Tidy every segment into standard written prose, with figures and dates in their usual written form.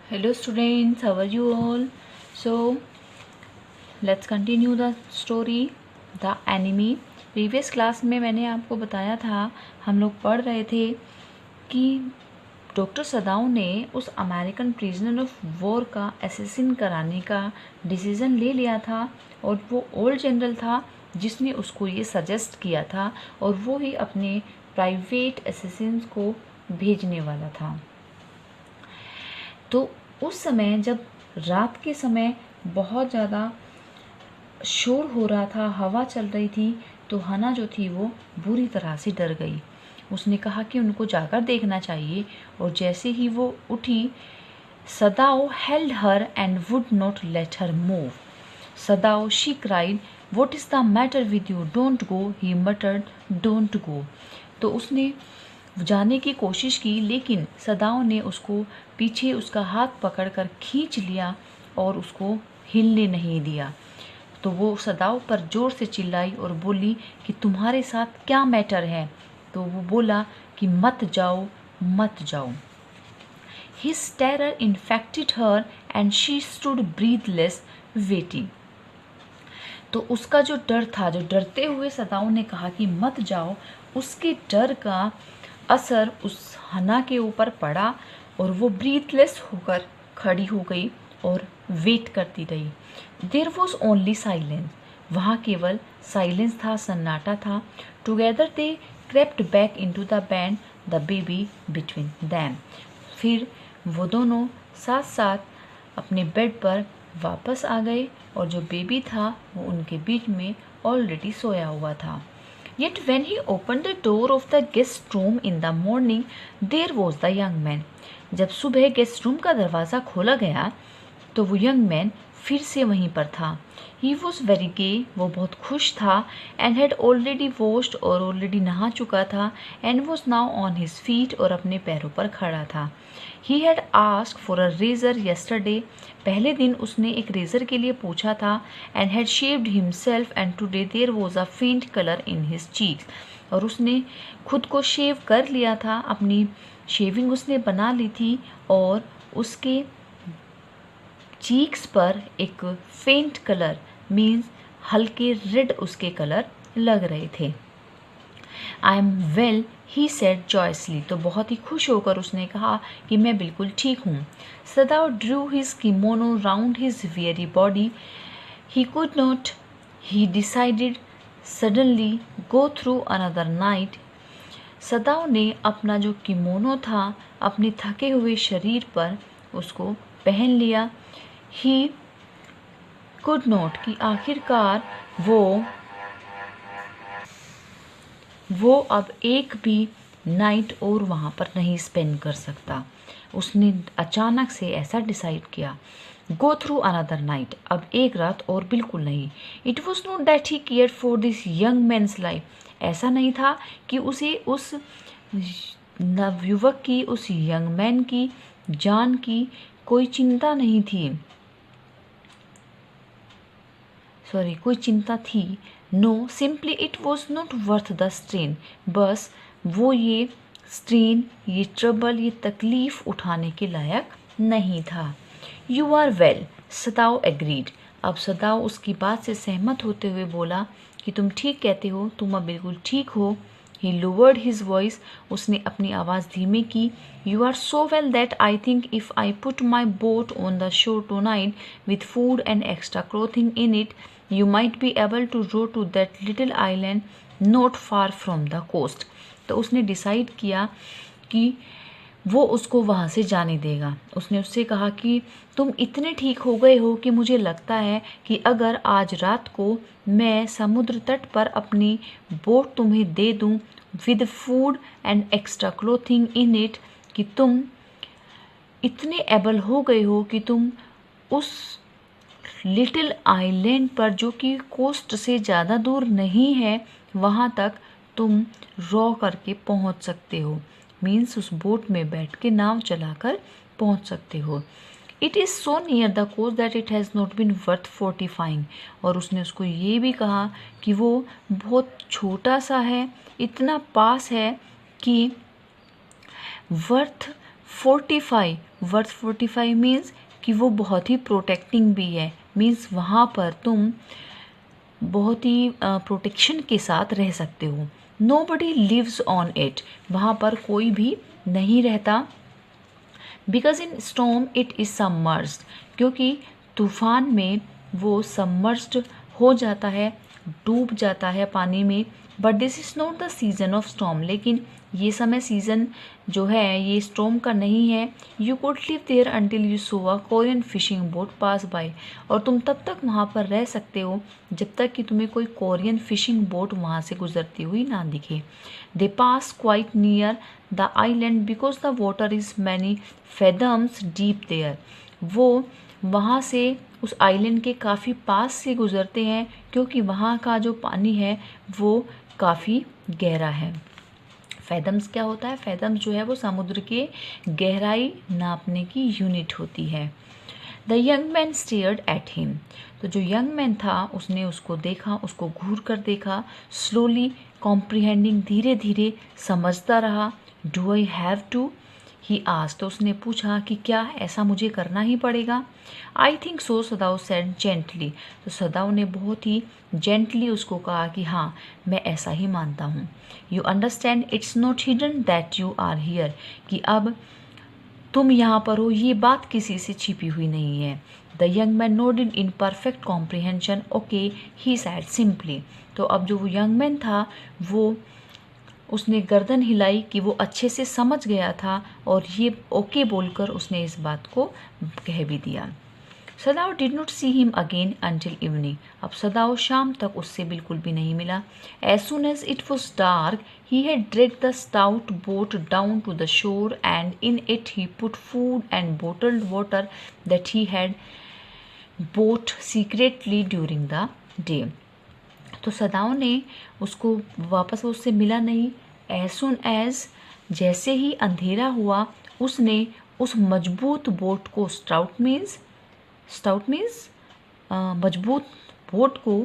Hello students, how are you all? So let's continue the story, the enemy. Previous class में मैंने आपको बताया था, हम लोग पढ़ रहे थे कि डॉक्टर सदाव ने उस अमेरिकन प्रिजनर ऑफ वॉर का असैसिन कराने का डिसीज़न ले लिया था और वो ओल्ड जनरल था जिसने उसको ये सजेस्ट किया था और वो ही अपने प्राइवेट असैसिन्स को भेजने वाला था। तो उस समय जब रात के समय बहुत ज़्यादा शोर हो रहा था, हवा चल रही थी, तो हना जो थी वो बुरी तरह से डर गई। उसने कहा कि उनको जाकर देखना चाहिए और जैसे ही वो उठी, Sadao held her and would not let her move. Sadao she cried, what is the matter with you, don't go, he muttered, don't go. तो उसने जाने की कोशिश की, लेकिन सदाओ ने उसको पीछे उसका हाथ पकड़कर खींच लिया और उसको हिलने नहीं दिया। तो वो सदाओ पर जोर से चिल्लाई और बोली कि तुम्हारे साथ क्या मैटर है। तो वो बोला कि मत जाओ, मत जाओ। His terror infected her and she stood breathless, waiting. तो उसका जो डर था, जो डरते हुए सदाओ ने कहा कि मत जाओ, उसके डर का असर उस हना के ऊपर पड़ा और वो ब्रीथलेस होकर खड़ी हो गई और वेट करती रही। देयर वॉज ओनली साइलेंस, वहाँ केवल साइलेंस था, सन्नाटा था। Together they crept back into the band, the baby between them. फिर वो दोनों साथ साथ अपने बेड पर वापस आ गए और जो बेबी था वो उनके बीच में ऑलरेडी सोया हुआ था। Yet when he opened the door of the guest room in the morning, there was the young man. जब सुबह गेस्ट रूम का दरवाज़ा खोला गया तो वो यंग मैन फिर से वहीं पर था। He was very gay, वो बहुत खुश था, and had already washed, और ऑलरेडी नहा चुका था, and was now on his feet, और अपने पैरों पर खड़ा था। He had asked for a razor yesterday, पहले दिन उसने एक रेज़र के लिए पूछा था, and had shaved himself, and today there was a faint color in his cheeks, और उसने खुद को शेव कर लिया था, अपनी शेविंग उसने बना ली थी और उसके चीक्स पर एक फेंट कलर मीन्स हल्के रेड उसके कलर लग रहे थे। I am well, he said joyously, तो बहुत ही खुश होकर उसने कहा कि मैं बिल्कुल ठीक हूँ। Sadao drew his kimono round his very body, he could not, he decided suddenly go through another night. Sadao ने अपना जो किमोनो था अपने थके हुए शरीर पर उसको पहन लिया। ही कुड नॉट, कि आखिरकार वो अब एक भी नाइट और वहाँ पर नहीं स्पेंड कर सकता। उसने अचानक से ऐसा डिसाइड किया, गो थ्रू अनदर नाइट, अब एक रात और बिल्कुल नहीं। It was not that he care for this young man's life, ऐसा नहीं था कि उसे उस नवयुवक की, उस यंग मैन की जान की कोई चिंता नहीं थी, कोई चिंता थी। No, simply it was not worth the strain, बस वो ये स्ट्रेन, ये ट्रबल, ये तकलीफ़ उठाने के लायक नहीं था। You are well, Sadao agreed, अब सदाओ उसकी बात से सहमत होते हुए बोला कि तुम ठीक कहते हो, तुम अब बिल्कुल ठीक हो। He lowered his voice, उसने अपनी आवाज़ धीमी की। You are so well that I think if I put my boat on the shore tonight with food and extra clothing in it, you might be able to row to that little island not far from the coast. तो उसने decide किया कि वो उसको वहाँ से जाने देगा। उसने उससे कहा कि तुम इतने ठीक हो गए हो कि मुझे लगता है कि अगर आज रात को मैं समुद्र तट पर अपनी बोट तुम्हें दे दूँ with food and extra clothing in it, कि तुम इतने एबल हो गए हो कि तुम उस लिटिल आइलैंड पर, जो कि कोस्ट से ज़्यादा दूर नहीं है, वहाँ तक तुम रॉ करके पहुँच सकते हो। मीन्स उस बोट में बैठ के नाव चलाकर पहुँच सकते हो। It is so near the coast that it has not been worth fortifying, और उसने उसको ये भी कहा कि वो बहुत छोटा सा है, इतना पास है कि worth fortify, word fortify means कि वो बहुत ही प्रोटेक्टिंग भी है, मीन्स वहाँ पर तुम बहुत ही प्रोटेक्शन के साथ रह सकते हो। नोबडी लिव्स ऑन इट, वहाँ पर कोई भी नहीं रहता। Because in storm it is submerged, क्योंकि तूफान में वो सबमर्ज्ड हो जाता है, डूब जाता है पानी में। But this is not the season off storm, लेकिन ये समय सीज़न जो है ये स्टॉर्म का नहीं है। You could live there until you saw a Korean fishing boat pass by, और तुम तब तक वहाँ पर रह सकते हो जब तक कि तुम्हें कोई कोरियन फिशिंग बोट वहाँ से गुजरती हुई ना दिखे। They passed quite near the island because the water is many fathoms deep there, वो वहाँ से उस आइलैंड के काफ़ी पास से गुज़रते हैं क्योंकि वहाँ का जो पानी है वो काफ़ी गहरा है। फैदम्स क्या होता है? फैदम्स जो है वो समुद्र के गहराई नापने की यूनिट होती है। The young man stared at him, तो जो यंग मैन था उसने उसको देखा, उसको घूर कर देखा। स्लोली कॉम्प्रिहेंडिंग, धीरे धीरे समझता रहा। Do I have to, he asked, तो उसने पूछा कि क्या ऐसा मुझे करना ही पड़ेगा? I think so, Sadao said gently, तो सदाओ ने बहुत ही जेंटली उसको कहा कि हाँ मैं ऐसा ही मानता हूँ। You understand it's not hidden that you are here, कि अब तुम यहाँ पर हो ये बात किसी से छिपी हुई नहीं है। The young man nodded in perfect comprehension okay, he sad simply, तो अब जो वो यंग मैन था वो उसने गर्दन हिलाई कि वो अच्छे से समझ गया था, और ये ओके बोलकर उसने इस बात को कह भी दिया। Sadao did not see him again until evening, अब सदाओ शाम तक उससे बिल्कुल भी नहीं मिला। As soon as it was dark he had dragged the stout boat down to the shore and in it he put food and bottled water that he had bought secretly during the day, तो Sadao ने उसको वापस उससे मिला नहीं। As soon as, जैसे ही अंधेरा हुआ उसने उस मजबूत बोट को, स्टाउट मीन्स मजबूत बोट को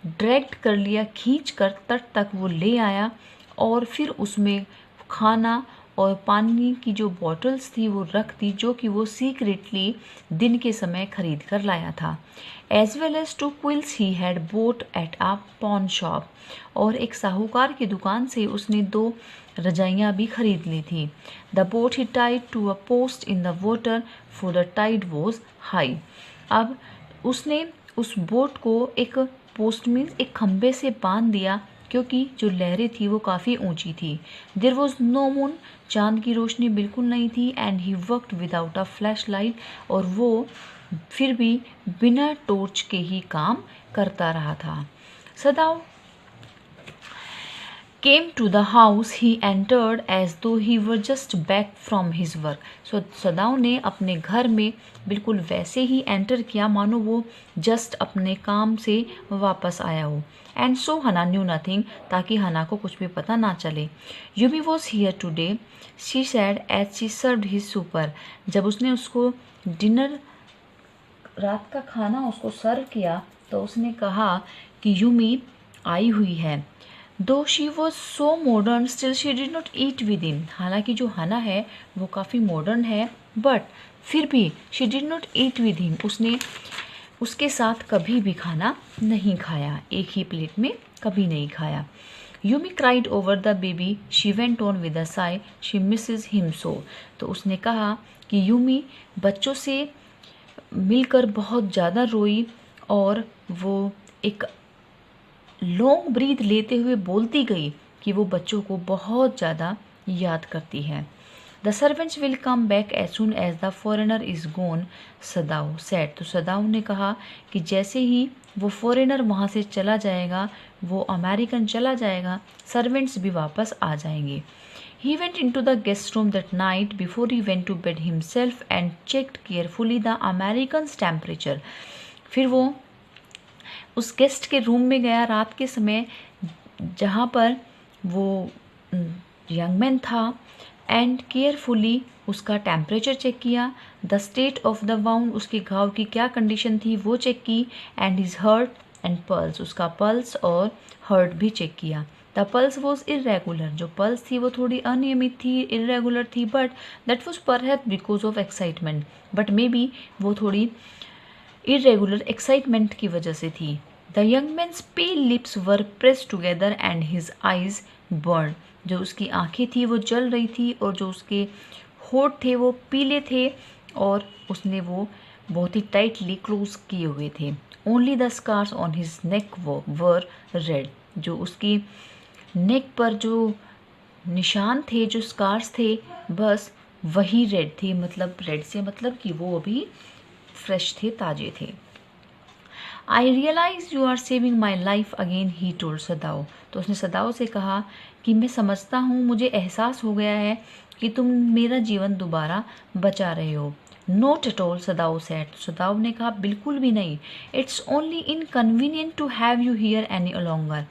ड्रैग्ड कर लिया, खींच कर तट तक वो ले आया, और फिर उसमें खाना और पानी की जो बॉटल्स थी वो रख दी, जो कि वो सीक्रेटली दिन के समय खरीद कर लाया था। As well as two quills he had bought at a pawn shop, और एक साहूकार की दुकान से उसने 2 रजाइयाँ भी खरीद ली थी। The boat he tied to a post in the water for the tide was high, अब उसने उस बोट को एक पोस्ट मीन्स एक खंबे से बांध दिया क्योंकि जो लहरें थी वो काफ़ी ऊंची थी। देयर वॉज नो मून, चांद की रोशनी बिल्कुल नहीं थी। And he worked without a flash light, और वो फिर भी बिना टॉर्च के ही काम करता रहा था। सदाओ came to the house he entered as though he were just back from his work, so सदाओ ने अपने घर में बिल्कुल वैसे ही एंटर किया मानो वो जस्ट अपने काम से वापस आया हो। एंड सो हना न्यू नथिंग, ताकि हना को कुछ भी पता ना चले। Yumi was here today, she said as she served his supper, जब उसने उसको डिनर, रात का खाना उसको सर्व किया तो उसने कहा कि यूमी आई हुई है। दो she was so modern still she did not eat with him, हालांकि जो हना है वो काफ़ी मॉडर्न है बट फिर भी she did not eat with him, उसने उसके साथ कभी भी खाना नहीं खाया, एक ही प्लेट में कभी नहीं खाया। Yumi cried over the baby, she went on with a Sai, she Mrs him so, तो उसने कहा कि यूमी बच्चों से मिलकर बहुत ज़्यादा रोई, और वो एक लॉन्ग ब्रीथ लेते हुए बोलती गई कि वो बच्चों को बहुत ज़्यादा याद करती है। The servants will come back as soon as the foreigner is gone, Sadao said, तो सदाओ ने कहा कि जैसे ही वो फॉरेनर वहाँ से चला जाएगा, वो अमेरिकन चला जाएगा, सर्वेंट्स भी वापस आ जाएंगे। He went into the guest room that night before he went to bed himself and checked carefully the American's temperature. फिर वो उस गेस्ट के रूम में गया रात के समय जहाँ पर वो यंग मैन था, एंड केयरफुली उसका टेम्परेचर चेक किया। The state of the wound, उसके घाव की क्या कंडीशन थी वो चेक की। And his heart and pulse, उसका पल्स और हर्ट भी चेक किया। द पल्स वॉज इरेगुलर, जो पल्स थी वो थोड़ी अनियमित थी, इरेगुलर थी, but that was perhaps because of excitement, but maybe वो थोड़ी इरेगुलर एक्साइटमेंट की वजह से थी। The young man's pale lips were press together and his eyes burn, जो उसकी आंखें थी वो जल रही थी और जो उसके होठ थे वो पीले थे और उसने वो बहुत ही टाइटली क्लोज किए हुए थे। Only the scars on his neck were red, जो उसकी नेक पर जो निशान थे, जो स्कार्स थे, बस वही रेड थे। मतलब रेड से मतलब कि वो अभी फ्रेश थे, ताजे थे। I realize you are saving my life again, he told Sadao, तो उसने सदाओ से कहा कि मैं समझता हूँ, मुझे एहसास हो गया है कि तुम मेरा जीवन दोबारा बचा रहे हो। Not at all, Sadao said, Sadao ने कहा बिल्कुल भी नहीं। It's only inconvenient to have you here any longer,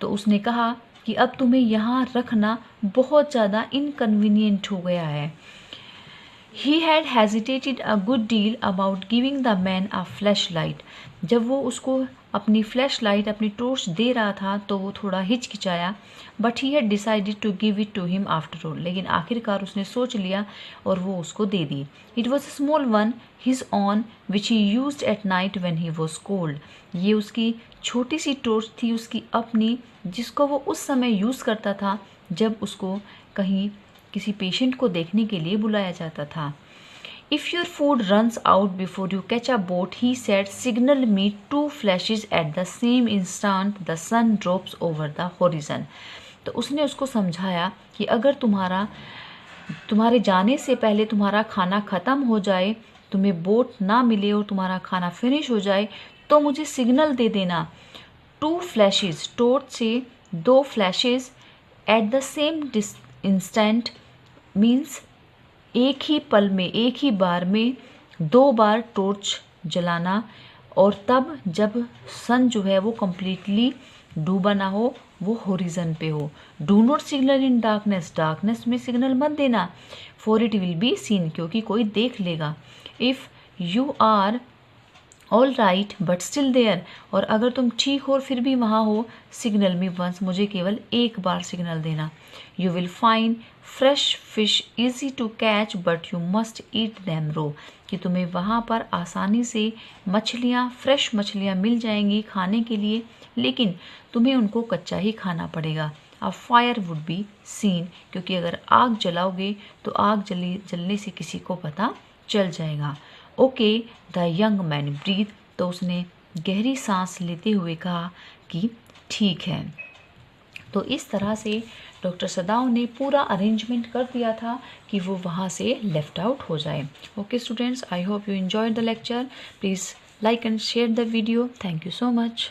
तो उसने कहा कि अब तुम्हें यहाँ रखना बहुत ज़्यादा इनकन्वीनियंट हो गया है। He had hesitated a good deal about giving the man a flashlight. जब वो उसको अपनी फ्लैश लाइट, अपनी टॉर्च दे रहा था तो वो थोड़ा हिचकिचाया, but he had decided to give it to him after all, लेकिन आखिरकार उसने सोच लिया और वो उसको दे दी। It was a small one, his own, which he used at night when he was cold. ये उसकी छोटी सी टॉर्च थी, उसकी अपनी, जिसको वो उस समय यूज़ करता था जब उसको कहीं किसी पेशेंट को देखने के लिए बुलाया जाता था। If your food runs out before you catch a boat, he said, signal me 2 flashes at the same instant the sun drops over the horizon. तो उसने उसको समझाया कि अगर तुम्हारे जाने से पहले तुम्हारा खाना ख़त्म हो जाए, तुम्हें बोट ना मिले और तुम्हारा खाना फिनिश हो जाए, तो मुझे सिग्नल दे देना। 2 फ्लैशेज, टॉर्च से 2 flashes, at the same instant means एक ही पल में, एक ही बार में 2 बार टॉर्च जलाना, और तब जब सन जो है वो कम्प्लीटली डूबा ना हो, वो होरिजन पे हो। Do not signal in darkness, darkness में सिग्नल मत देना, for it will be seen, क्योंकि कोई देख लेगा। If you are all right but still there, और अगर तुम ठीक हो और फिर भी वहाँ हो, सिग्नल मी वंस, मुझे केवल एक बार सिग्नल देना। You will find fresh fish easy to catch but you must eat them raw, कि तुम्हें वहाँ पर आसानी से मछलियाँ, फ्रेश मछलियाँ मिल जाएंगी खाने के लिए, लेकिन तुम्हें उनको कच्चा ही खाना पड़ेगा। A fire would be seen, क्योंकि अगर आग जलाओगे तो आग जलने से किसी को पता चल जाएगा। Okay, the young man breathe, तो उसने गहरी सांस लेते हुए कहा कि ठीक है। तो इस तरह से डॉक्टर सदाओ ने पूरा अरेंजमेंट कर दिया था कि वो वहाँ से लेफ्ट आउट हो जाए। Okay students, I hope you enjoyed the lecture. Please like and share the video. Thank you so much.